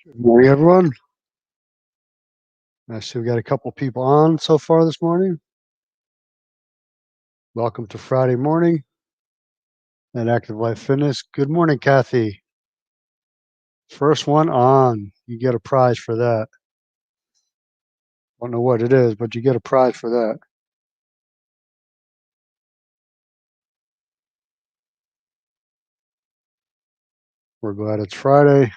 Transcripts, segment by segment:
Good morning, everyone. I see we got a couple people on so far this morning. Welcome to Friday morning at Active Life Fitness. Good morning, Kathy. First one on. You get a prize for that. Don't know what it is, but you get a prize for that. We're glad it's Friday.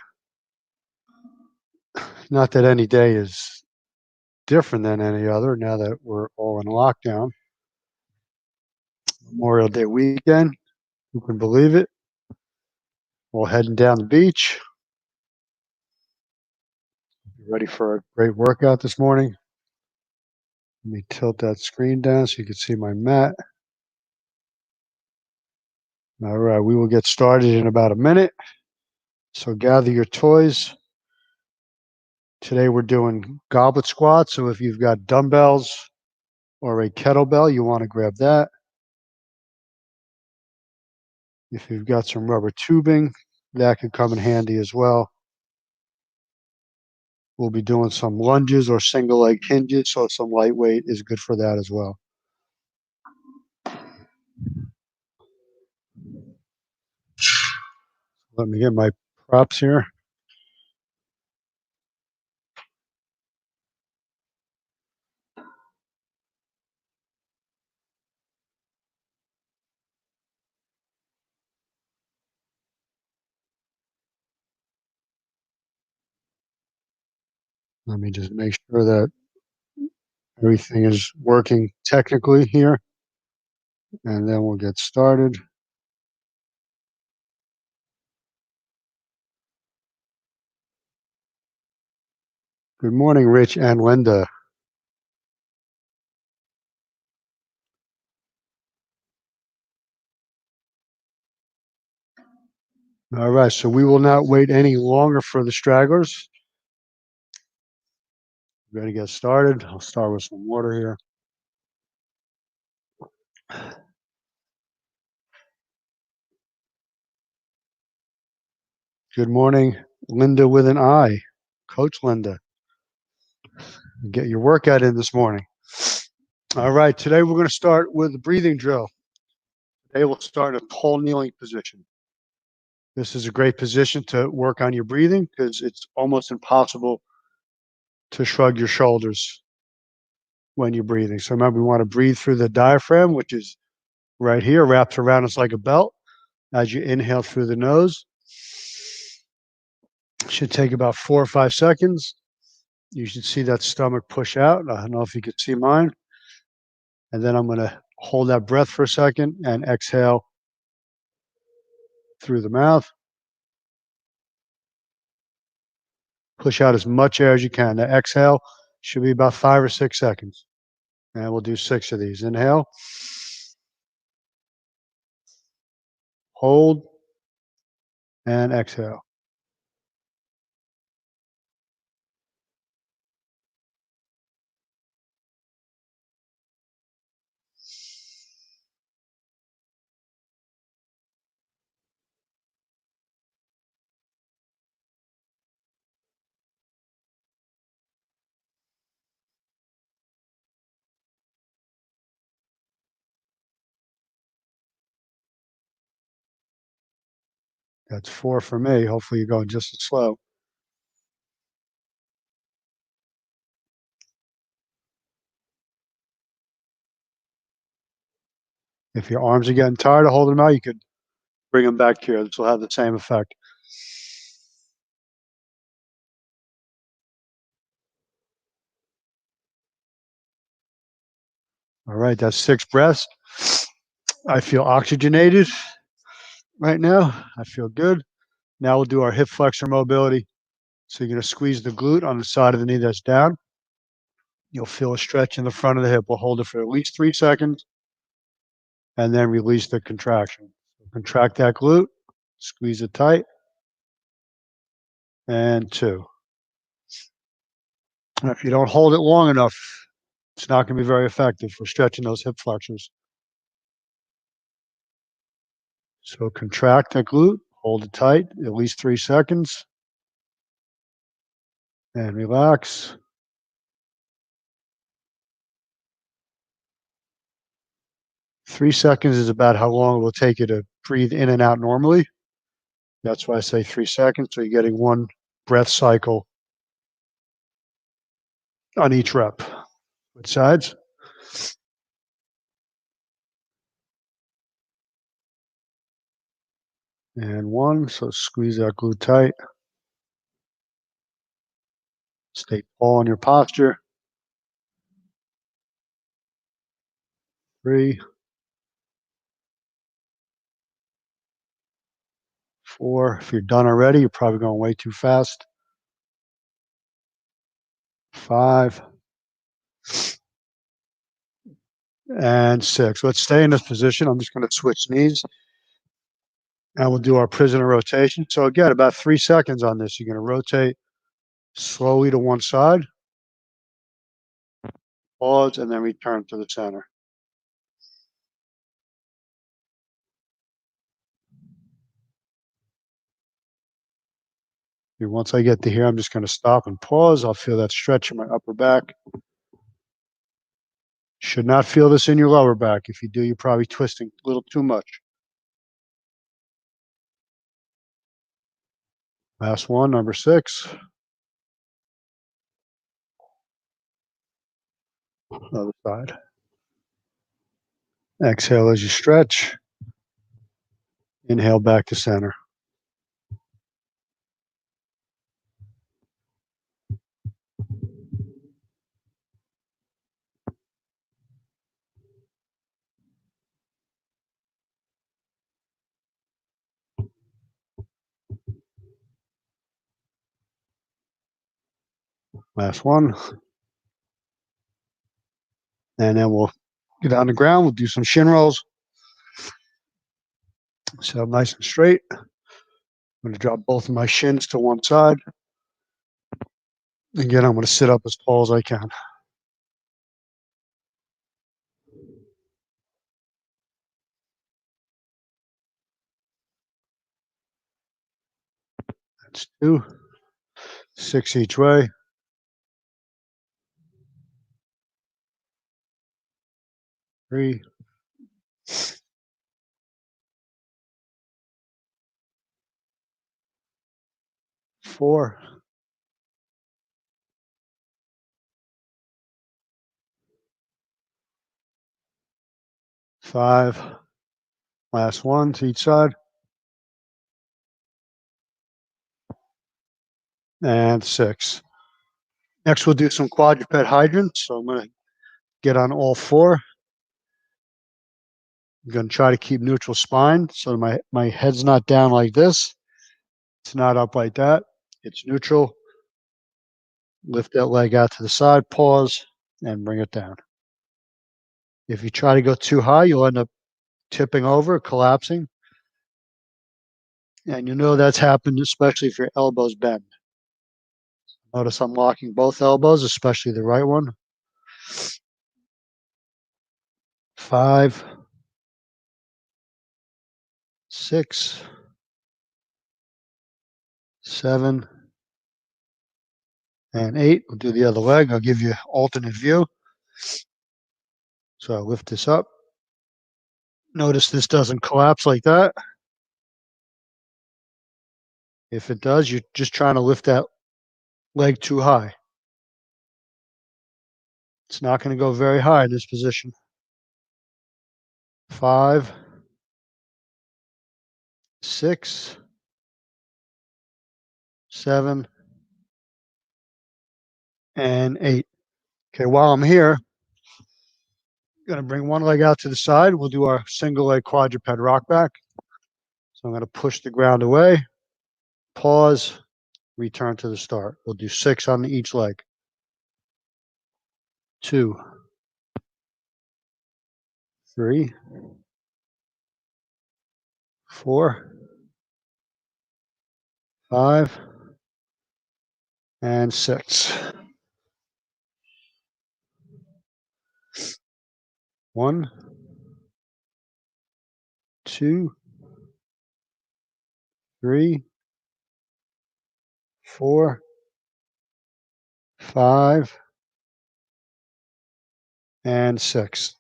Not that any day is different than any other now that we're all in lockdown. Memorial Day weekend. Who can believe it? We're heading down the beach. Ready for a great workout this morning. Let me tilt that screen down so you can see my mat. All right, we will get started in about a minute. So gather your toys. Today we're doing goblet squats. So if you've got dumbbells or a kettlebell, you want to grab that. If you've got some rubber tubing, that could come in handy as well. We'll be doing some lunges or single leg hinges, so some lightweight is good for that as well. Let me get my props here. Let me just make sure that everything is working technically here, and then we'll get started. Good morning, Rich and Linda. All right, so we will not wait any longer for the stragglers. Ready to get started? I'll start with some water here. Good morning, Linda with an I, Coach Linda. Get your workout in this morning. All right, today we're going to start with a breathing drill. Today we'll start in a tall kneeling position. This is a great position to work on your breathing because it's almost impossible to shrug your shoulders when you're breathing. So remember, we want to breathe through the diaphragm, which is right here, wraps around us like a belt. As you inhale through the nose, it should take about 4 or 5 seconds. You should see that stomach push out. I don't know if you can see mine. And then I'm going to hold that breath for a second and exhale through the mouth. Push out as much air as you can. The exhale should be about 5 or 6 seconds. And we'll do 6 of these. Inhale. Hold. And exhale. That's 4 for me. Hopefully you're going just as slow. If your arms are getting tired of holding them out, you could bring them back here. This will have the same effect. All right, that's 6 breaths. I feel oxygenated right now. I feel good. Now we'll do our hip flexor mobility. So you're going to squeeze the glute on the side of the knee that's down. You'll feel a stretch in the front of the hip. We'll hold it for at least 3 seconds and then release the contraction. So contract that glute, squeeze it tight, and 2. And if you don't hold it long enough, it's not going to be very effective for stretching those hip flexors. So contract that glute, hold it tight, at least 3 seconds, And relax. Three seconds is about how long it will take you to breathe in and out normally. That's why I say 3 seconds. So you're getting one breath cycle on each rep. Switch sides. And one. So squeeze that glute tight. Stay tall in your posture. 3, 4. If you're done already, you're probably going way too fast. 5 and 6. Let's stay in this position. I'm just going to switch knees. And we'll do our prisoner rotation. So again, about 3 seconds on this. You're going to rotate slowly to one side, pause, and then return to the center. And once I get to here, I'm just going to stop and pause. I'll feel that stretch in my upper back. Should not feel this in your lower back. If you do, you're probably twisting a little too much. Last one, number 6. Other side. Exhale as you stretch. Inhale back to center. Last one. And then we'll get on the ground. We'll do some shin rolls. So nice and straight. I'm going to drop both of my shins to one side. Again, I'm going to sit up as tall as I can. That's 2. 6 each way. 3. 4. 5. Last one to each side. And 6. Next, we'll do some quadruped hydrants. So I'm going to get on all 4. I'm going to try to keep neutral spine. So my head's not down like this. It's not up like that. It's neutral. Lift that leg out to the side, pause, and bring it down. If you try to go too high, you'll end up tipping over, collapsing. And you know that's happened, especially if your elbows bend. Notice I'm locking both elbows, especially the right one. 5, 6, 7, and 8. We'll do the other leg. I'll give you alternate view. So I'll lift this up. Notice this doesn't collapse like that. If it does, you're just trying to lift that leg too high. It's not going to go very high in this position. 5, 6, 7, and 8. Okay, while I'm here, I'm going to bring one leg out to the side. We'll do our single leg quadruped rock back. So I'm going to push the ground away, pause, return to the start. We'll do 6 on each leg. 2, 3, 4, 5, and 6. 1, 2, 3, 4, 5, and 6.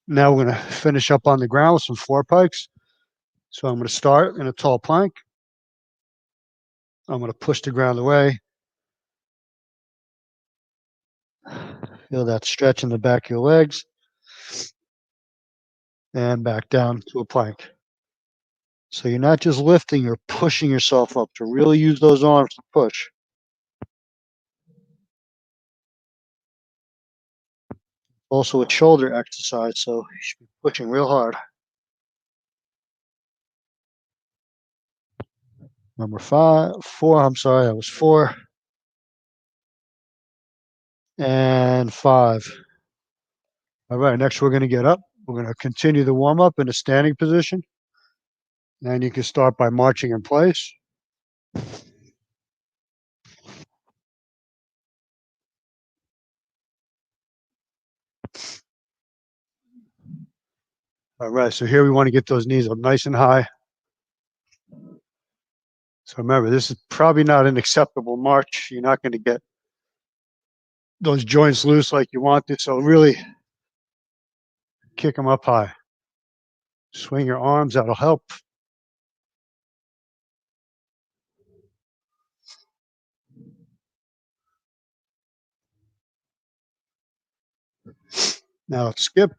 Now we're going to finish up on the ground with some floor pikes. So I'm going to start in a tall plank. I'm going to push the ground away. Feel that stretch in the back of your legs. And back down to a plank. So you're not just lifting, you're pushing yourself up to really use those arms to push. Also a shoulder exercise, so you should be pushing real hard. Number 4, I'm sorry, that was 4. And 5. All right, next we're going to get up. We're going to continue the warm-up in a standing position. And you can start by marching in place. All right, so here we want to get those knees up nice and high. So remember, this is probably not an acceptable march. You're not going to get those joints loose like you want to, so really kick them up high. Swing your arms, that'll help. Now skip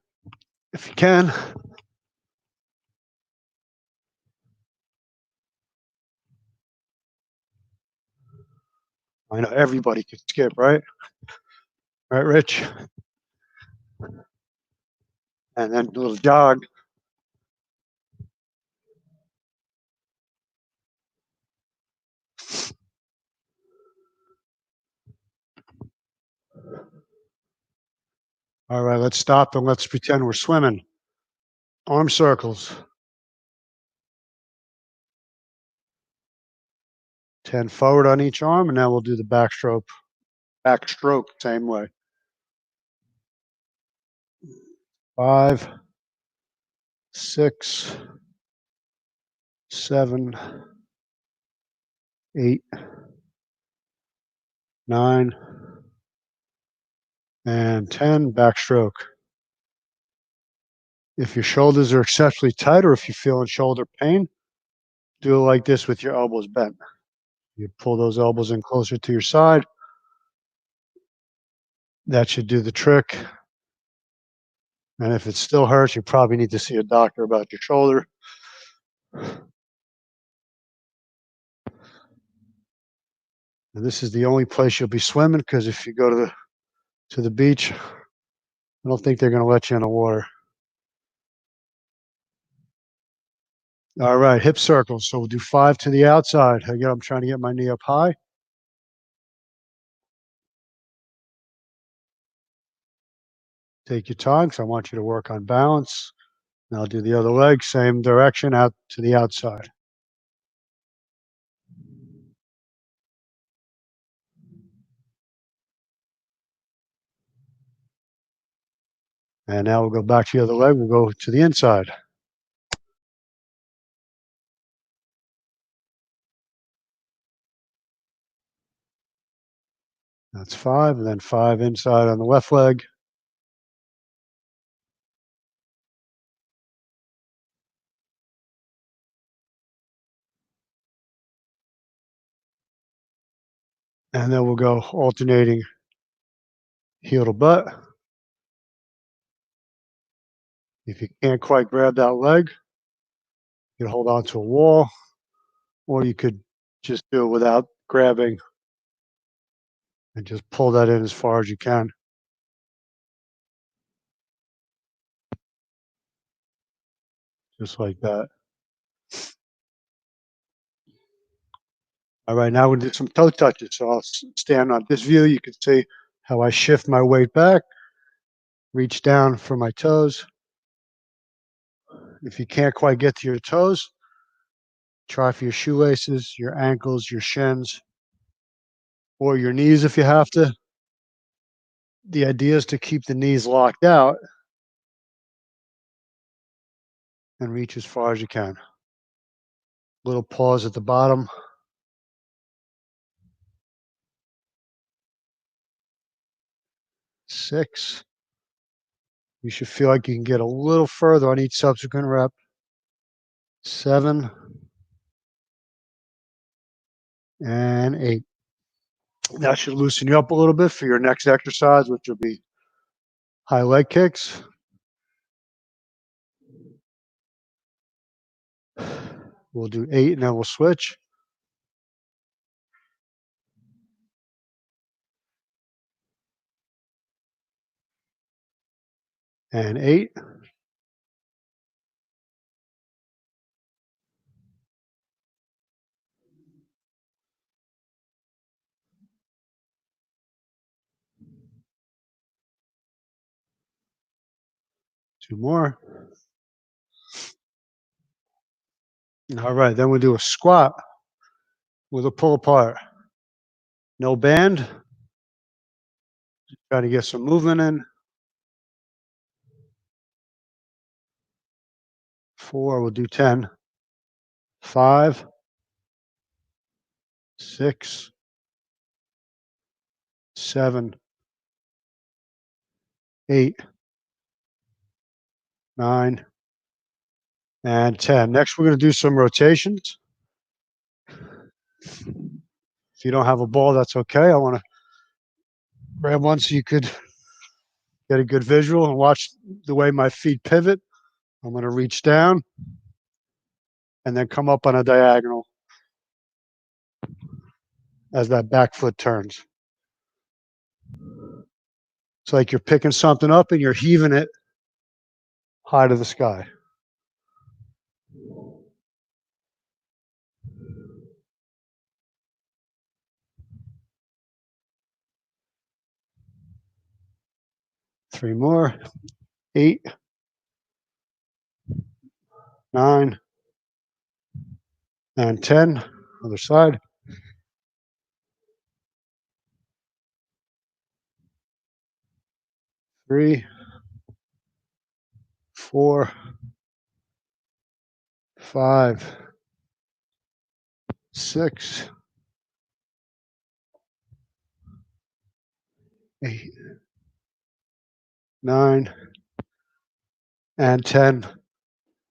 if you can. I know everybody can skip, right? Right, Rich? And then a little jog. All right, let's stop and let's pretend we're swimming. Arm circles. 10 forward on each arm, and now we'll do the backstroke. Backstroke, same way. 5, 6, 7, 8, 9, and 10, backstroke. If your shoulders are exceptionally tight or if you're feeling shoulder pain, do it like this with your elbows bent. You pull those elbows in closer to your side. That should do the trick. And if it still hurts, you probably need to see a doctor about your shoulder. And this is the only place you'll be swimming, because if you go to the beach, I don't think they're going to let you in the water. All right, hip circles. So we'll do 5 to the outside. Again, I'm trying to get my knee up high. Take your time, because I want you to work on balance. Now I'll do the other leg, same direction, out to the outside. And now we'll go back to the other leg. We'll go to the inside. That's 5, and then 5 inside on the left leg. And then we'll go alternating heel to butt. If you can't quite grab that leg, you can hold on to a wall, or you could just do it without grabbing and just pull that in as far as you can. Just like that. All right, now we'll do some toe touches. So I'll stand on this view. You can see how I shift my weight back, reach down for my toes. If you can't quite get to your toes, try for your shoelaces, your ankles, your shins, or your knees if you have to. The idea is to keep the knees locked out and reach as far as you can. Little pause at the bottom. 6. You should feel like you can get a little further on each subsequent rep. 7 and 8. That should loosen you up a little bit for your next exercise, which will be high leg kicks. We'll do 8 and then we'll switch. And 8. Two more. All right, then we'll do a squat with a pull apart. No band. Try to get some movement in. 4, we'll do 10. 5, 6, 7, 8, 9, and 10. Next, we're going to do some rotations. If you don't have a ball, that's okay. I want to grab one so you could get a good visual and watch the way my feet pivot. I'm going to reach down and then come up on a diagonal as that back foot turns. It's like you're picking something up and you're heaving it high to the sky. Three more. 8, 9, and 10. Other side. 3, 4, 5, 6, 8, 9, and 10.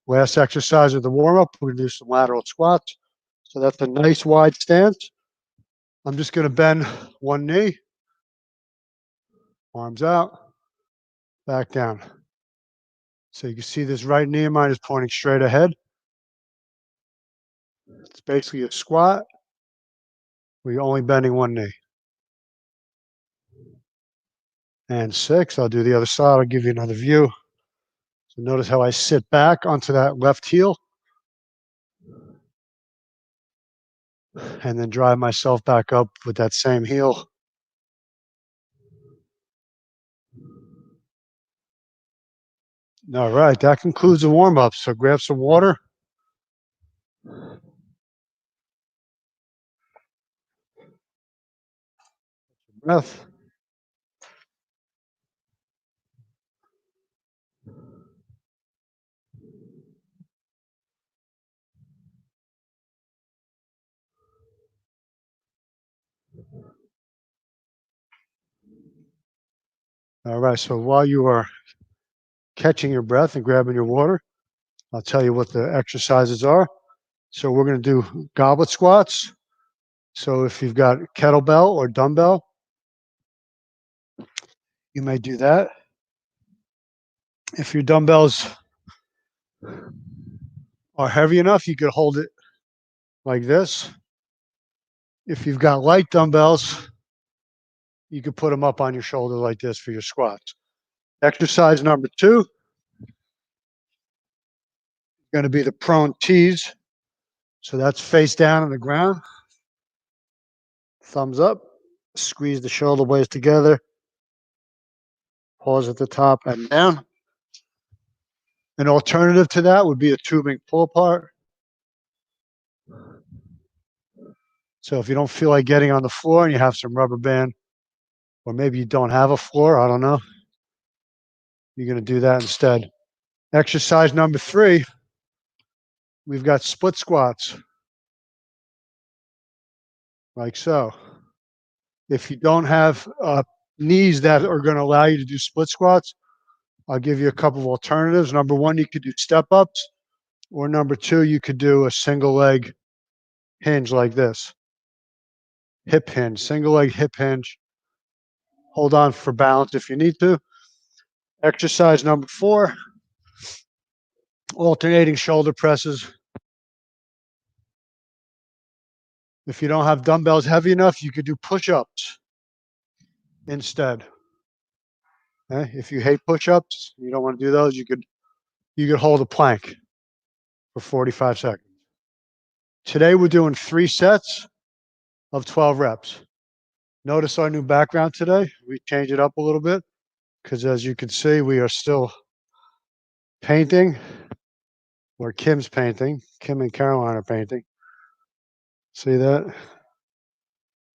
Last exercise of the warm-up, we're going to do some lateral squats. So that's a nice wide stance. I'm just going to bend one knee, arms out, back down. So you can see this right knee of mine is pointing straight ahead. It's basically a squat where you're only bending one knee. And 6, I'll do the other side. I'll give you another view. So notice how I sit back onto that left heel and then drive myself back up with that same heel. All right, that concludes the warm-up. So grab some water. Breath. All right, so while you are catching your breath and grabbing your water, I'll tell you what the exercises are. So we're going to do goblet squats. So if you've got kettlebell or dumbbell, you may do that. If your dumbbells are heavy enough, you could hold it like this. If you've got light dumbbells, you could put them up on your shoulder like this for your squats. Exercise number 2 is going to be the prone tees. So that's face down on the ground. Thumbs up. Squeeze the shoulder blades together. Pause at the top and down. An alternative to that would be a tubing pull apart. So if you don't feel like getting on the floor and you have some rubber band, or maybe you don't have a floor, I don't know, you're going to do that instead. Exercise number 3, we've got split squats, like so. If you don't have a knees that are going to allow you to do split squats, I'll give you a couple of alternatives. Number one, you could do step ups, or number two, you could do a single leg hinge like this. Hip hinge, single leg hip hinge. Hold on for balance if you need to. Exercise number 4, alternating shoulder presses. If you don't have dumbbells heavy enough, you could do push-ups instead. Okay? If you hate push-ups, you don't want to do those, you could hold a plank for 45 seconds. Today we're doing 3 sets of 12 reps. Notice our new background today. We changed it up a little bit because, as you can see, we are still painting, or Kim's painting. Kim and Caroline are painting. See that?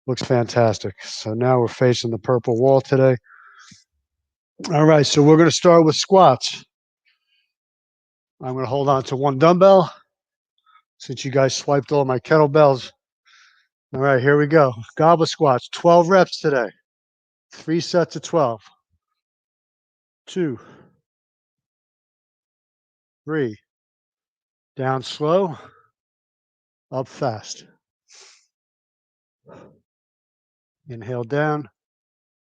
Looks fantastic. So now we're facing the purple wall today. All right, so we're going to start with squats. I'm going to hold on to one dumbbell since you guys swiped all my kettlebells. All right, here we go. Goblet squats, 12 reps today. 3 sets of 12. 2, 3. Down slow, up fast. Inhale down,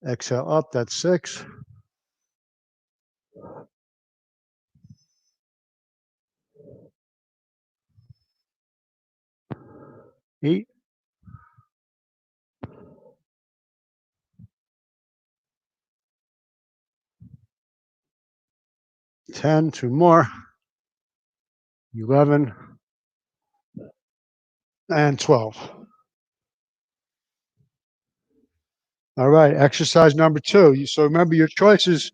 exhale up, that's 6. 8. 10, 2 more. 11 and 12. All right, exercise number 2. So remember your choices.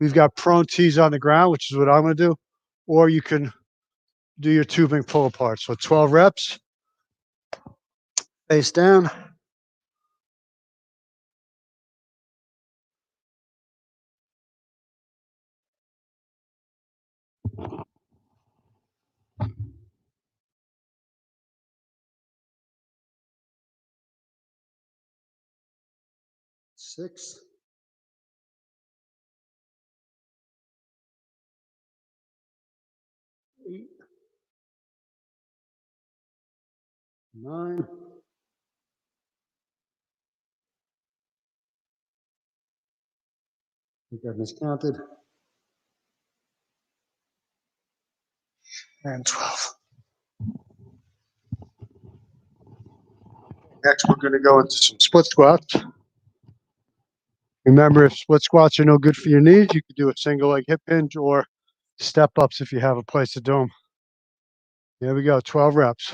We've got prone T's on the ground, which is what I'm going to do, or you can do your tubing pull apart. So 12 reps, face down. Six, 8, 9, 'I think I miscounted, and 12. Next, we're going to go into some split squats. Remember, if split squats are no good for your knees, you could do a single leg hip hinge or step ups if you have a place to do them. Here we go, 12 reps.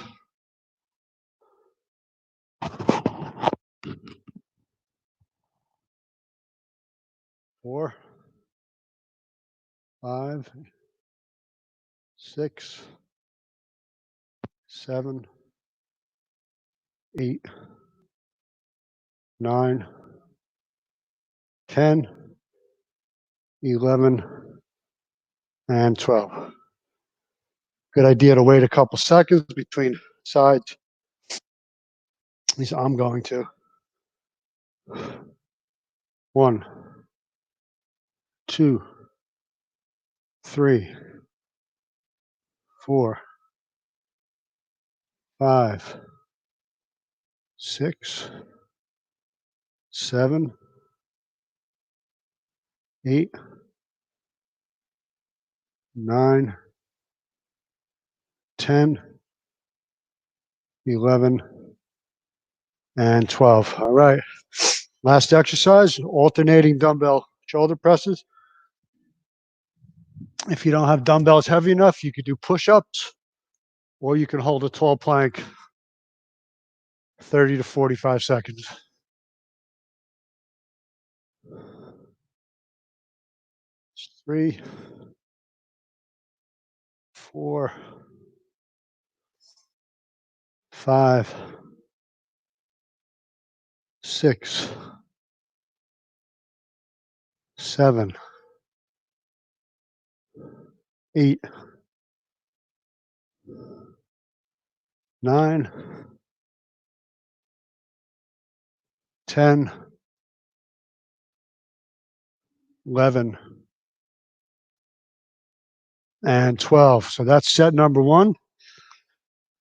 4, 5, 6, 7, 8, 9, 10, 11, and 12. Good idea to wait a couple seconds between sides. At least I'm going to. 1, 2, 3, 4, 5, 6, 7, 8, 9, 10, 11, and 12. All right. Last exercise, alternating dumbbell shoulder presses. If you don't have dumbbells heavy enough, you could do push-ups, or you can hold a tall plank 30 to 45 seconds. 3, 4, 5, 6, 7, 8, 9, 10, 11, and 12. So that's set number 1.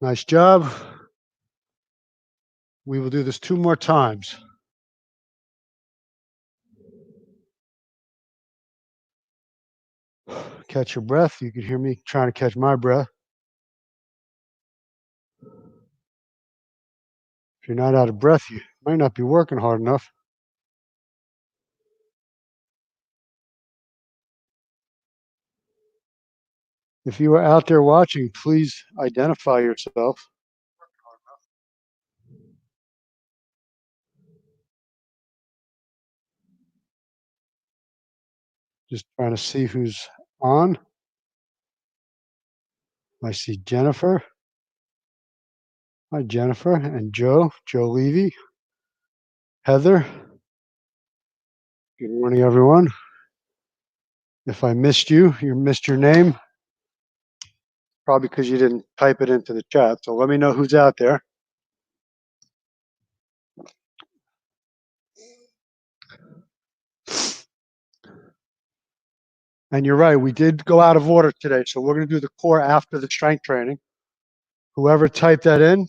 Nice job. We will do this 2 more times. Catch your breath. You can hear me trying to catch my breath. If you're not out of breath, you might not be working hard enough. If you are out there watching, please identify yourself. Just trying to see who's on. I see Jennifer. Hi, Jennifer and Joe Levy, Heather. Good morning, everyone. If I missed you, you missed your name, probably because you didn't type it into the chat. So let me know who's out there. And you're right, we did go out of order today. So we're going to do the core after the strength training. Whoever typed that in,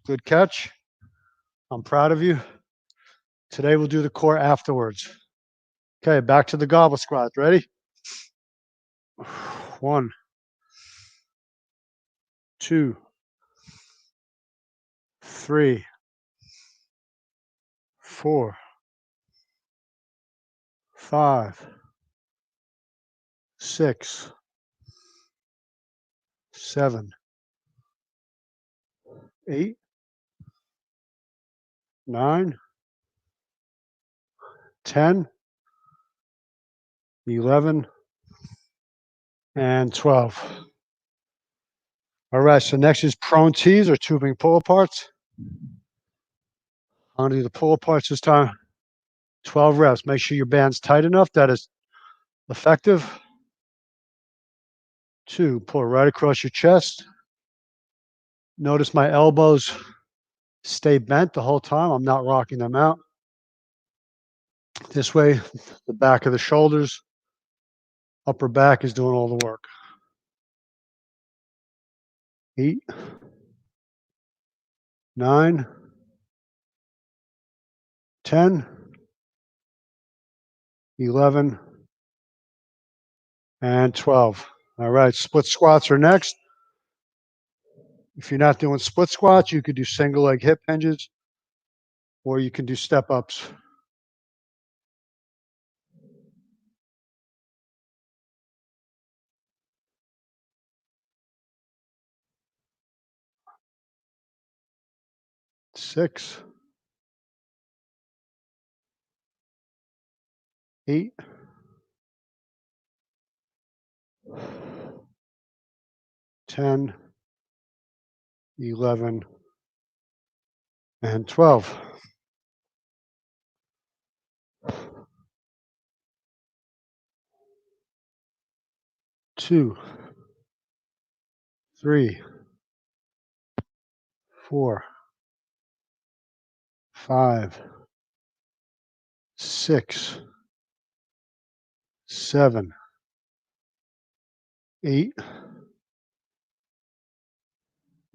good catch. I'm proud of you. Today we'll do the core afterwards. Okay, back to the goblet squat. Ready? 1, 2, 3, 4, 5, 6, 7, 8, 9, 10, 11, and 12. All right, so next is prone tees or tubing pull aparts. I'm going to do the pull aparts this time. 12 reps. Make sure your band's tight enough that is effective. 2, pull right across your chest. Notice my elbows stay bent the whole time. I'm not rocking them out. This way, the back of the shoulders, upper back is doing all the work. 8, 9, 10, 11, and 12. All right, split squats are next. If you're not doing split squats, you could do single leg hip hinges, or you can do step ups. Six, 8, 10, 11, and 12. Two, 3, 4, 5, 6, 7, 8,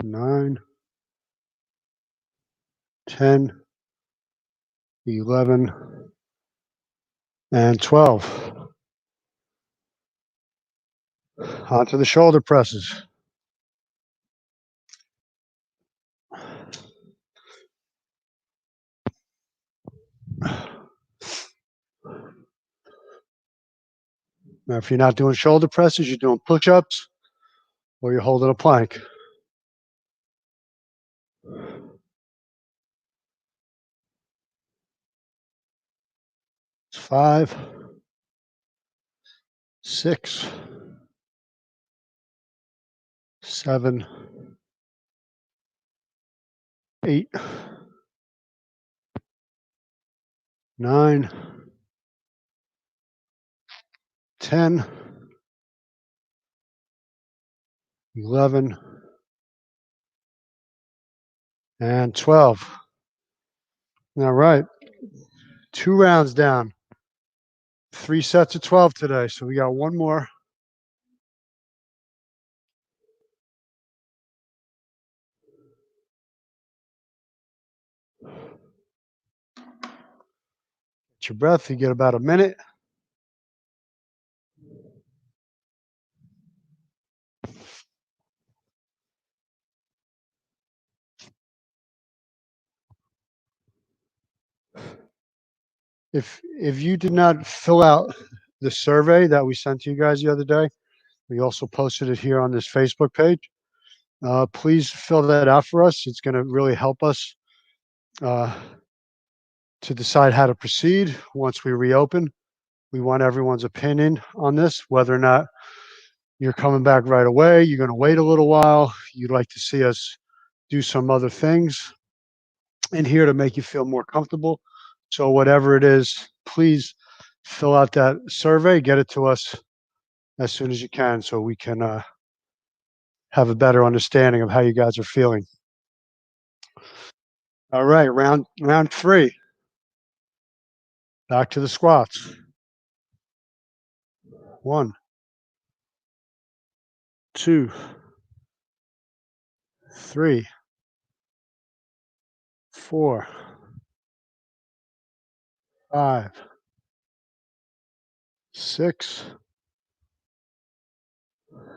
9, 10, 11, and 12. Onto the shoulder presses. Now, if you're not doing shoulder presses, you're doing push-ups, or you're holding a plank. 5, 6, 7, 8, 9, 10, 11, and 12. All right, 2 rounds down. 3 sets of 12 today, so we got one more. Get your breath. You get about a minute. If you did not fill out the survey that we sent to you guys the other day, we also posted it here on this Facebook page. Please fill that out for us. It's going to really help us to decide how to proceed once we reopen. We want everyone's opinion on this, whether or not you're coming back right away, you're going to wait a little while, you'd like to see us do some other things in here to make you feel more comfortable. So whatever it is, please fill out that survey, get it to us as soon as you can so we can have a better understanding of how you guys are feeling. All right, round 3. Back to the squats. 1, 2, 3, 4, 5, 6,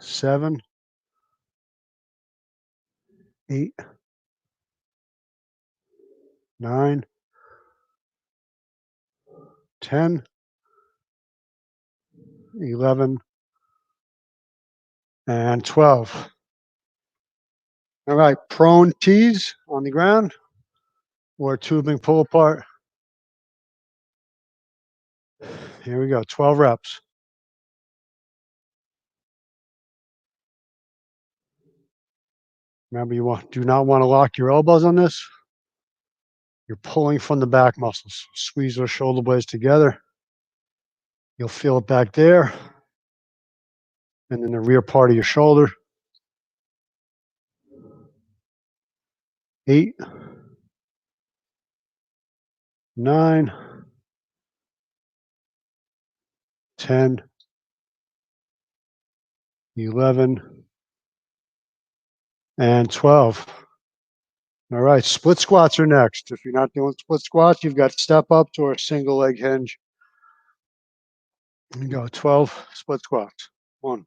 7, 8, 9, 10, 11, and 12. All right, prone tees on the ground or tubing pull apart. Here we go, 12 reps. Remember, do not want to lock your elbows on this. You're pulling from the back muscles. Squeeze those shoulder blades together. You'll feel it back there and in the rear part of your shoulder. 8, 9, 10, 11, and 12. All right, split squats are next. If you're not doing split squats, you've got step ups or a single leg hinge. You go 12 split squats. 1,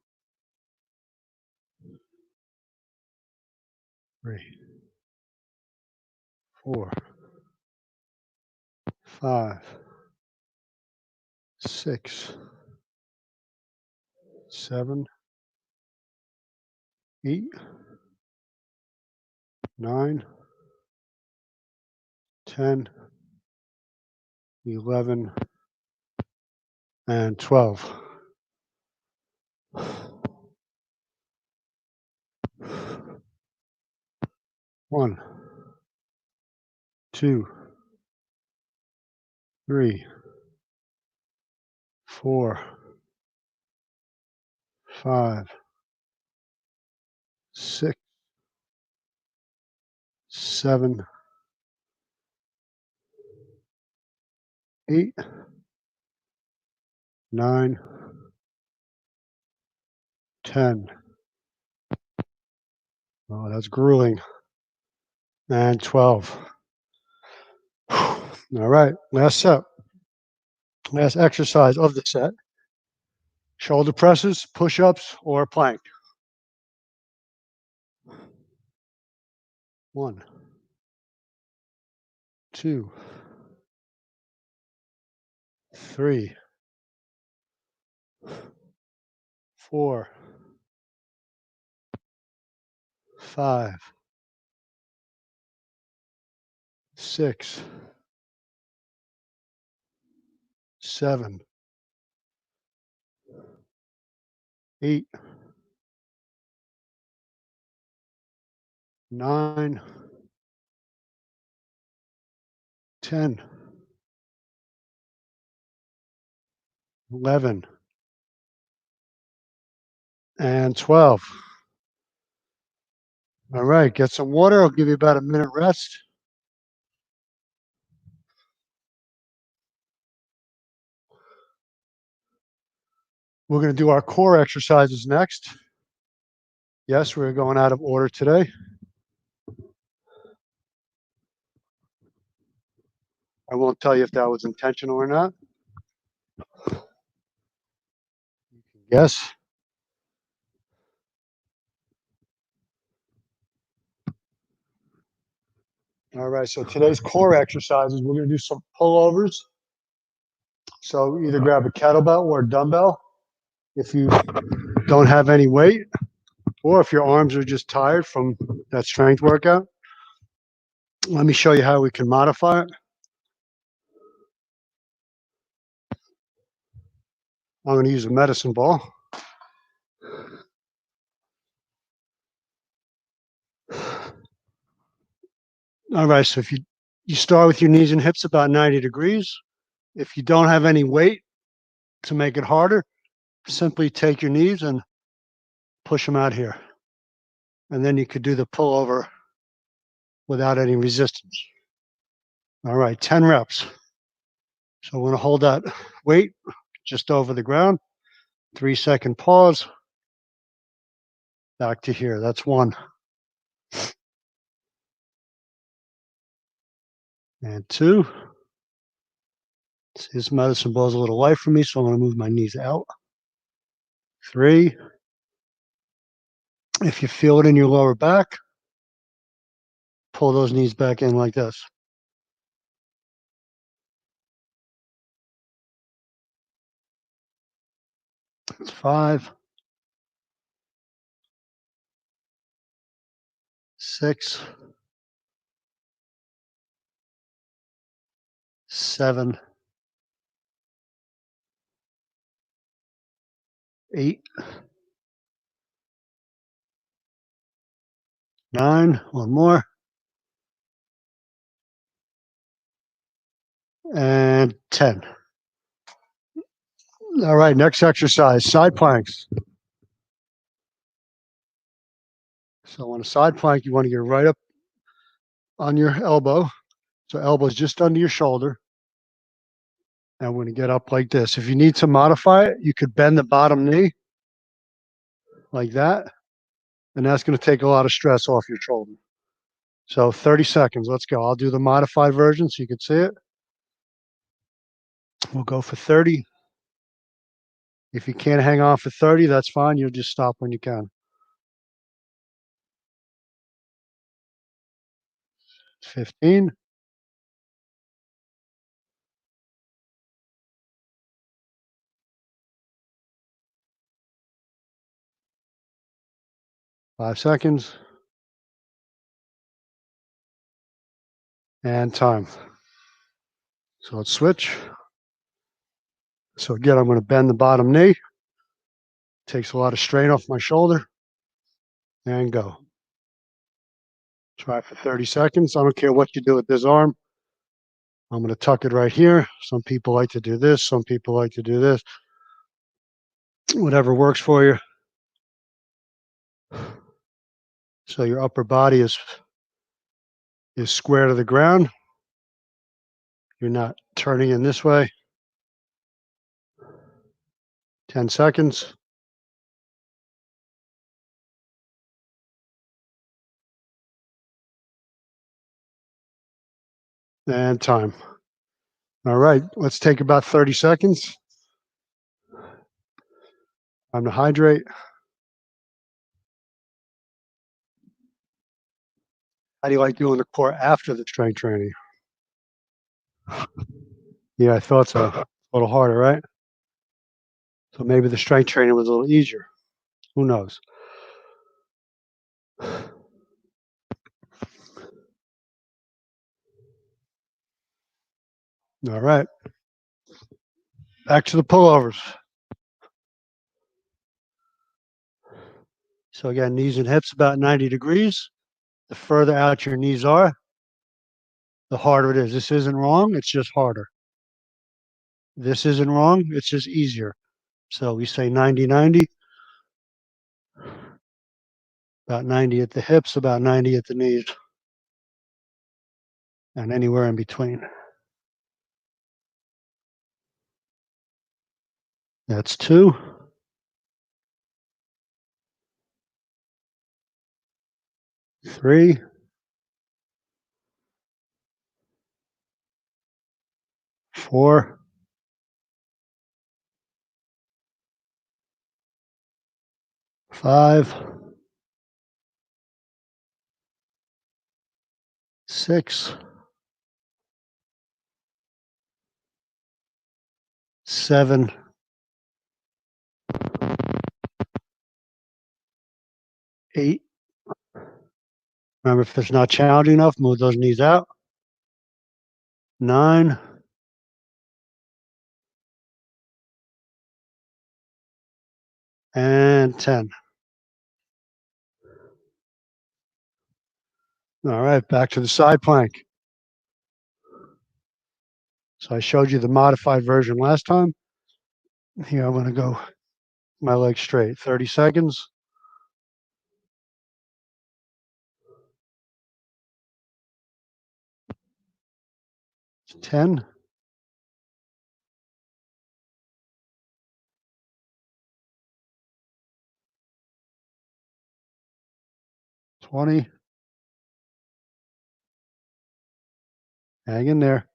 3, 4, 5, 6, 7, 8, 9, 10, 11, and 12. 1, 2, 3, 4, 5, 6, 7, 8, 9, 10. Oh, that's grueling. And 12. All right, last set. Last exercise of the set. Shoulder presses, push-ups, or plank. 1, 2, 3, 4, 5, 6, 7, 8, 9, 10, 11, and 12. All right, get some water. I'll give you about a minute rest. We're going to do our core exercises next. Yes, we're going out of order today. I won't tell you if that was intentional or not. Yes. All right, so today's core exercises, we're going to do some pullovers. So either grab a kettlebell or a dumbbell if you don't have any weight, or if your arms are just tired from that strength workout. Let me show you how we can modify it. I'm going to use a medicine ball. All right, so if you start with your knees and hips about 90 degrees. If you don't have any weight to make it harder, simply take your knees and push them out here. And then you could do the pullover without any resistance. All right, 10 reps. So we're going to hold that weight just over the ground. 3-second pause. Back to here. That's 1. And 2. This medicine ball is a little light for me, so I'm going to move my knees out. 3. If you feel it in your lower back, pull those knees back in like this. 5. 6. 7. 8. 9. One more. And 10. All right, next exercise, side planks. So on a side plank, you want to get right up on your elbow. So elbow is just under your shoulder. And we're going to get up like this. If you need to modify it, you could bend the bottom knee like that. And that's going to take a lot of stress off your shoulder. So 30 seconds. Let's go. I'll do the modified version so you can see it. We'll go for 30. If you can't hang on for 30, that's fine. You'll just stop when you can. 15. 5 seconds. And time. So let's switch. So again, I'm going to bend the bottom knee. Takes a lot of strain off my shoulder. And go. Try for 30 seconds. I don't care what you do with this arm. I'm going to tuck it right here. Some people like to do this. Some people like to do this. Whatever works for you. So your upper body is square to the ground. You're not turning in this way. 10 seconds. And time. All right, let's take about 30 seconds. Time to hydrate. How do you like doing the core after the strength training? Yeah, I thought so. A little harder, right? So maybe the strength training was a little easier. Who knows? All right. Back to the pullovers. So again, knees and hips about 90 degrees. The further out your knees are, the harder it is. This isn't wrong. It's just harder. This isn't wrong. It's just easier. So we say 90-90. About 90 at the hips, about 90 at the knees. And anywhere in between. That's 2. 3, 4, 5, 6, 7, 8. Remember, if it's not challenging enough, move those knees out. 9, and 10. All right, back to the side plank. So I showed you the modified version last time. Here I'm going to go my legs straight. 30 seconds. 10. 20. Hang in there.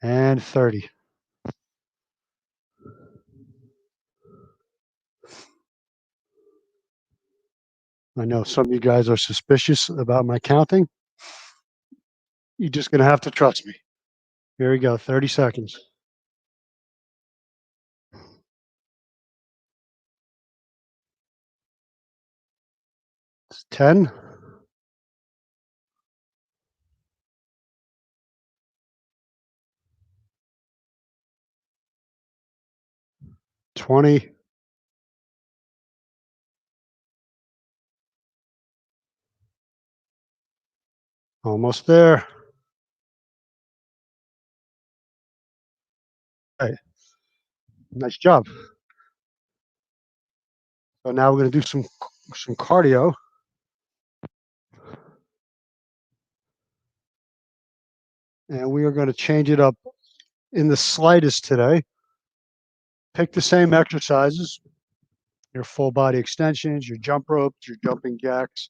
And 30. I know some of you guys are suspicious about my counting. You're just going to have to trust me. Here we go. 30 seconds. 10. 20. 'Almost there. Hey, nice job. So now we're going to do some cardio. And we are going to change it up in the slightest today. Pick the same exercises, your full body extensions, your jump ropes, your jumping jacks,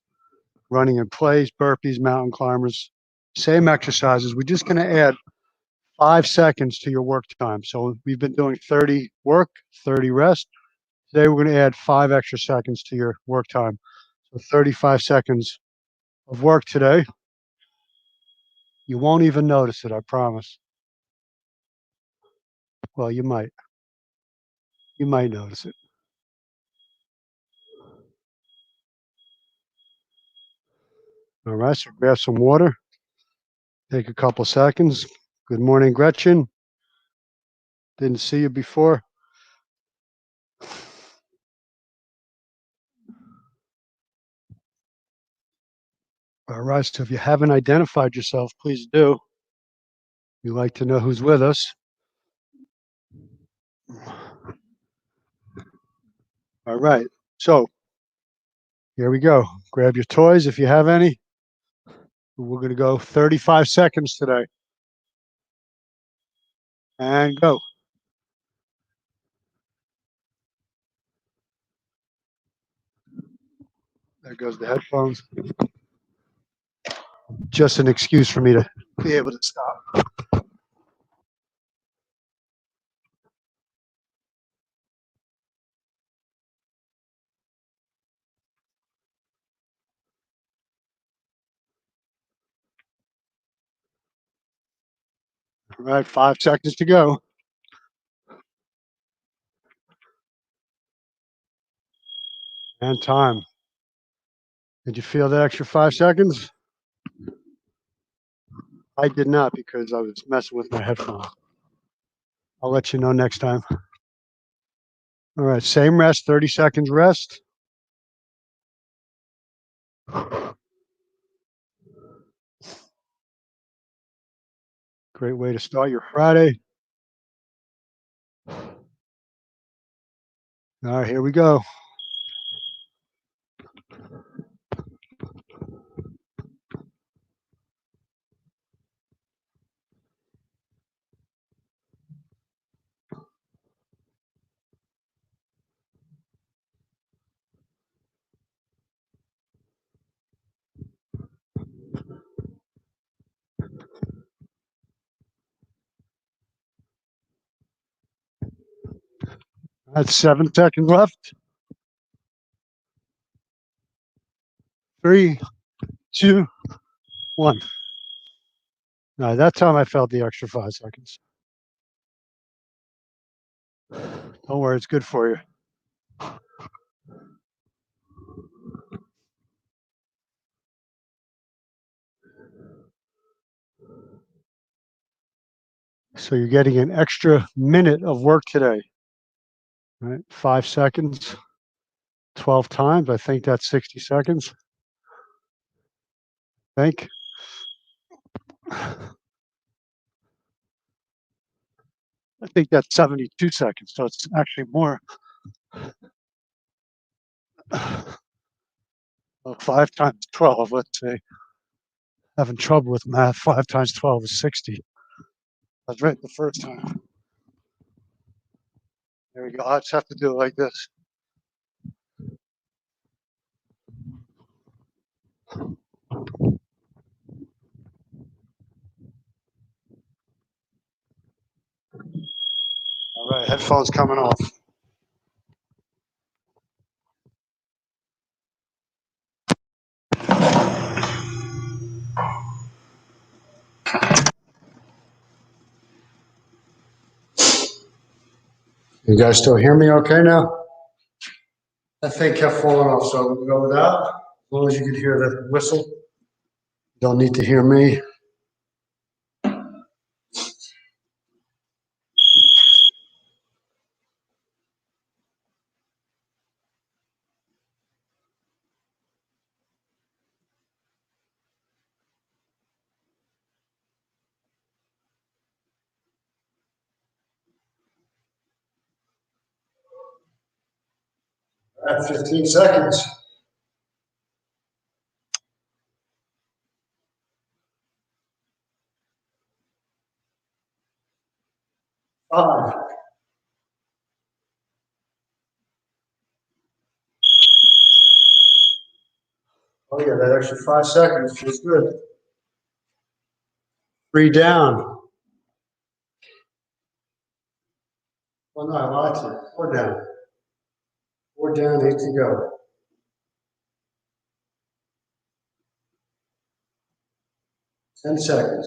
running in place, burpees, mountain climbers. Same exercises. We're just going to add 5 seconds to your work time. So we've been doing 30 work, 30 rest. Today we're going to add 5 extra seconds to your work time. So 35 seconds of work today. You won't even notice it, I promise. Well, you might. You might notice it. All right, so grab some water. Take a couple seconds. Good morning, Gretchen. Didn't see you before. All right, so if you haven't identified yourself, please do. We like to know who's with us. All right, so here we go. Grab your toys if you have any. We're going to go 35 seconds today. And go. There goes the headphones. Just an excuse for me to be able to stop. All right, 5 seconds to go. And time. Did you feel that extra 5 seconds? I did not because I was messing with my headphones. I'll let you know next time. All right, same rest, 30 seconds rest. Great way to start your Friday. All right, here we go. That's 7 seconds left. 3, 2, 1. No, that time I felt the extra 5 seconds. Don't worry, it's good for you. So you're getting an extra minute of work today. Right? 5 seconds, 12 times. I think that's 60 seconds. I think. I think that's 72 seconds. So it's actually more. Well, 5 times 12, let's say. Having trouble with math. 5 times 12 is 60. I was right the first time. There we go. I just have to do it like this. All right, headphones coming off. You guys still hear me okay now? That thing kept falling off, so we'll go without. As long as you can hear the whistle. You don't need to hear me. All right, 15 seconds. 5. Oh yeah, that extra 5 seconds feels good. 3 down. Well, no, I lied to you. 4 down. 4 down, 8 to go. 10 seconds.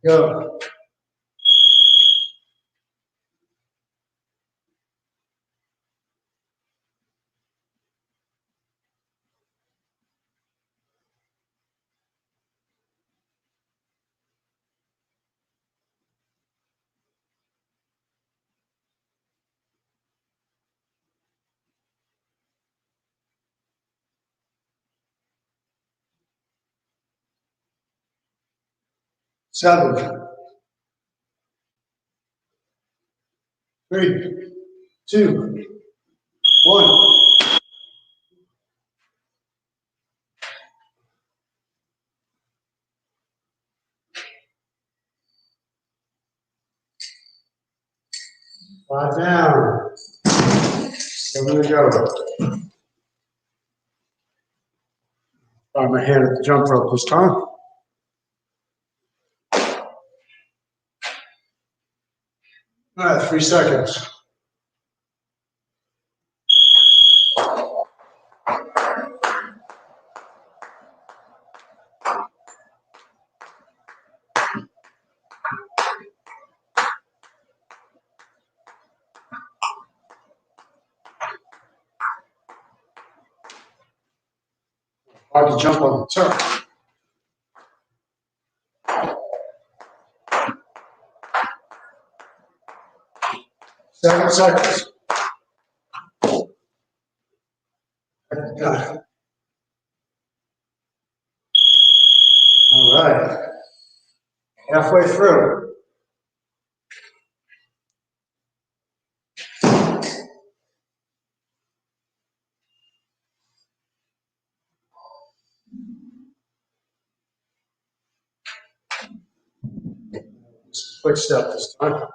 Go. Seven. 3, 2, 1. 5 down. 7 to go. Try my hand at the jump rope this time. All right, 3 seconds. Hard to jump on the turf. 7 seconds. Got it. All right. Halfway through. Quick step this time.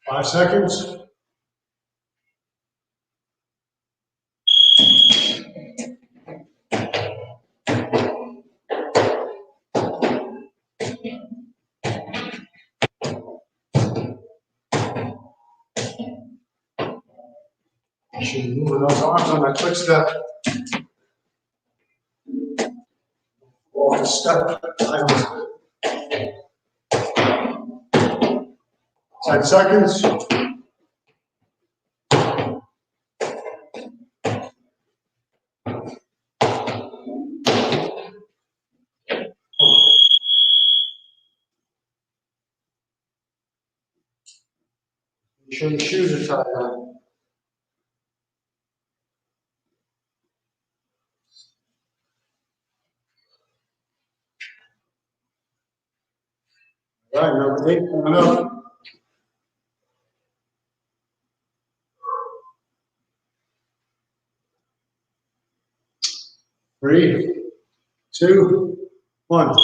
5 seconds. 4, You should be moving those arms on that quick step. Off the step. 10 seconds. Make sure your shoes are tied on. All right, number 8 coming up. 3, 2, 1.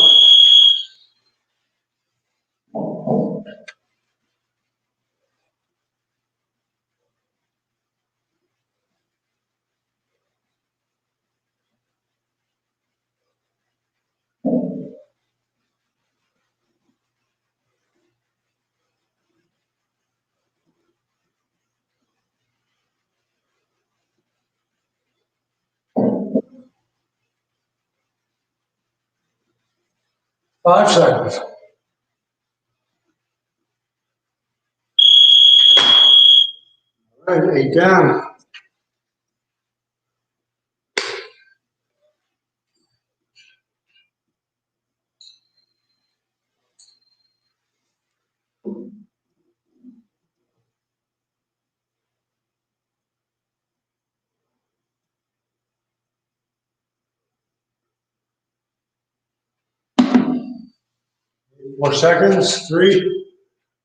Five seconds. All right, 8 down. More seconds. 3,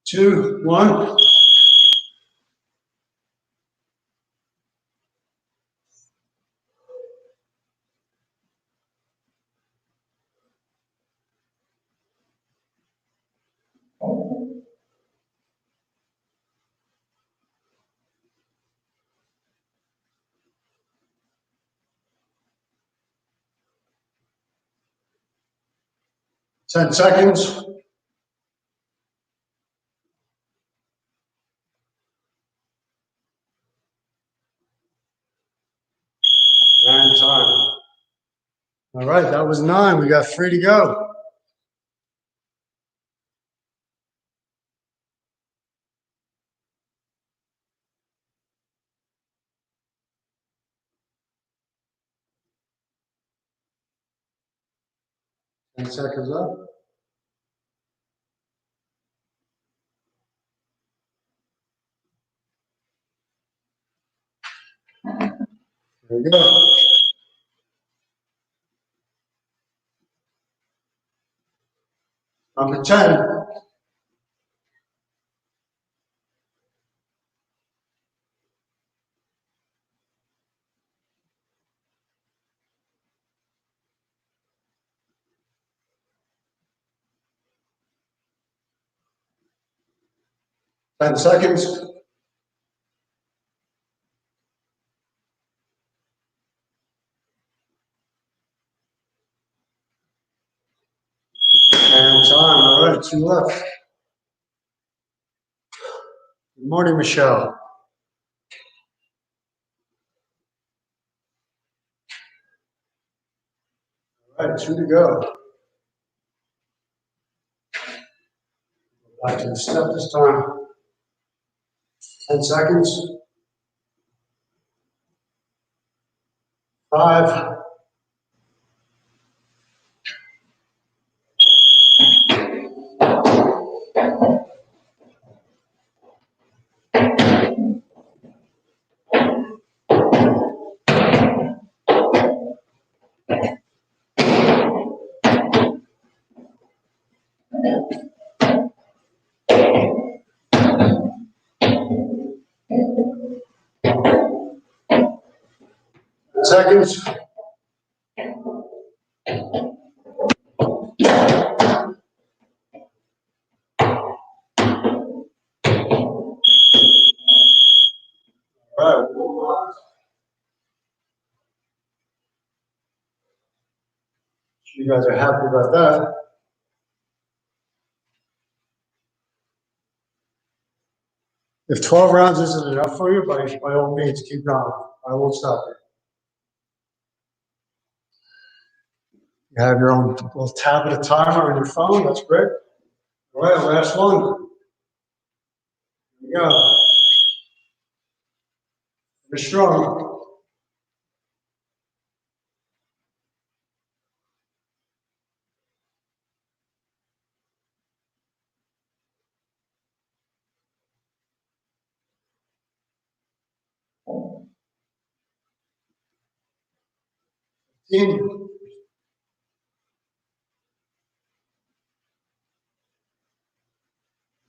2, 1. Ten seconds. And time. All right, that was 9. We got 3 to go. Ten seconds up. There we go. Number 10. 10 seconds. And time. All right, 2 left. Good morning, Michelle. All right, 2 to go. Back to the step this time. 10 seconds. 5. 10 seconds. All right. You guys are happy about that. If 12 rounds isn't enough for you, by all means, keep going. I won't stop you. You have your own little tablet timer on your phone. That's great. All right, last one. Here we go. Finish strong. In.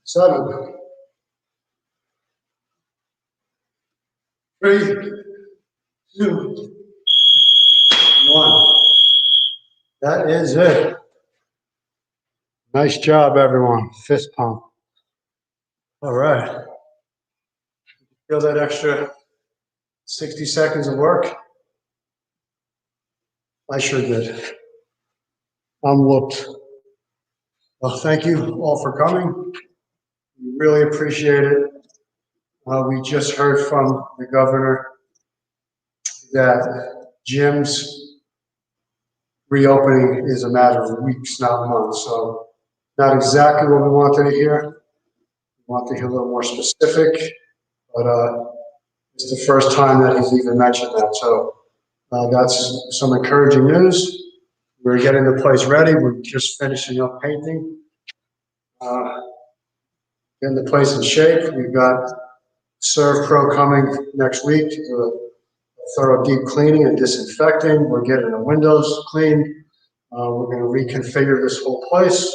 7, 3, 2, 1. That is it. Nice job, everyone. Fist pump. All right. Feel that extra 60 seconds of work? I sure did. I'm whooped. Well, thank you all for coming. We really appreciate it. We just heard from the governor that gyms reopening is a matter of weeks, not months. So not exactly what we wanted to hear. We want to hear a little more specific, but it's the first time that he's even mentioned that. So that's some encouraging news. We're getting the place ready. We're just finishing up painting. Getting the place in shape. We've got Serve Pro coming next week to do a thorough deep cleaning and disinfecting. We're getting the windows cleaned. We're going to reconfigure this whole place.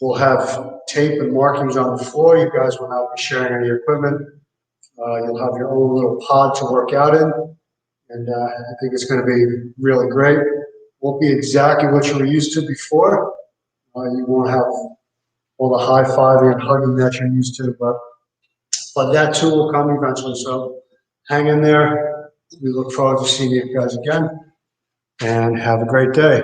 We'll have tape and markings on the floor. You guys will not be sharing any equipment. You'll have your own little pod to work out in. And I think it's going to be really great. Won't be exactly what you were used to before. You won't have all the high-fiving and hugging that you're used to, but that too will come eventually. So hang in there. We look forward to seeing you guys again, and have a great day.